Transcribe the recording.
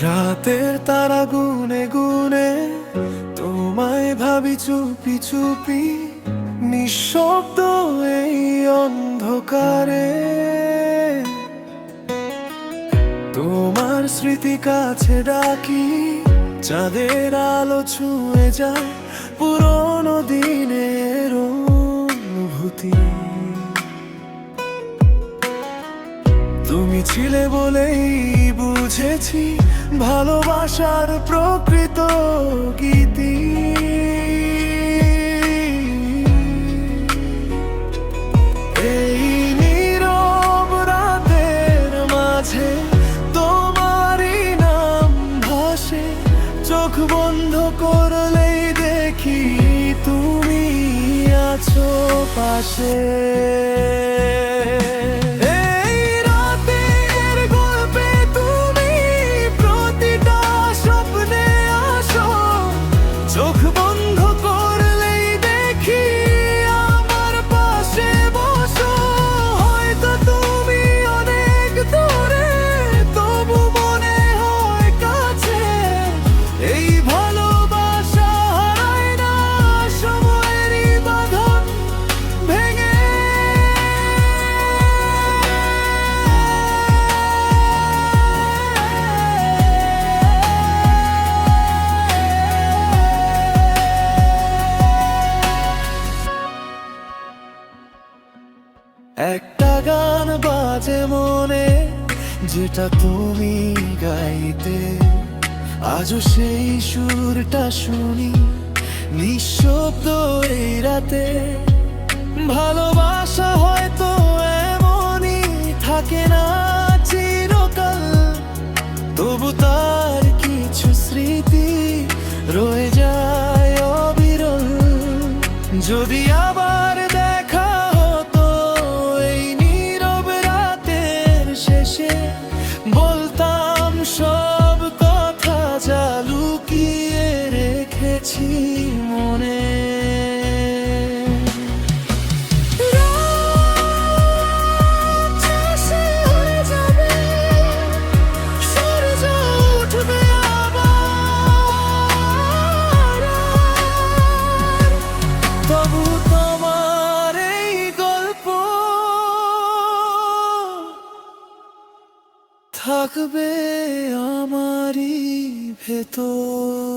রাতের তারা গুনে গুনে তোমায় ভাবি চুপি চুপি, নিঃশব্দ এই অন্ধকারে। তোমার স্মৃতি কাছে ডাকি, চাঁদের আলো ছুঁয়ে যায় পুরনো দিনের অনুভূতি। তুমি ছিলে বলেই বুঝেছি ভালোবাসার প্রকৃত গীতি। এই নীরব রাতের মাঝে তোমারই নাম ভাসে, চোখ বন্ধ করলেই দেখি তুমি আছো পাশে। চোখ বন্ধ করলেই দেখি আমার পাশে বসো। হয়তো তুমি অনেক দূরে, তবু মনে হয় কাছে। এই ভালোবাসা হারায় না সময়েরই বাঁধন ভেঙে। একটা গান বাজে মনে, যেটা তুমি গাইতে। আজও সেই সুরটা শুনি নিঃশব্দ এই রাতে। ভালোবাসা হয়তো এমনই থাকে না চিরকাল, তবু তার কিছু স্মৃতি রয়ে যায় অবিরল। যদি আবার দেখা হতো এই নীরব রাতের শেষে, বলতাম সব কথা যা লুকিয়ে রেখেছি মনে। তবু তোমার এই গল্প থাকবে আমারই ভেতর।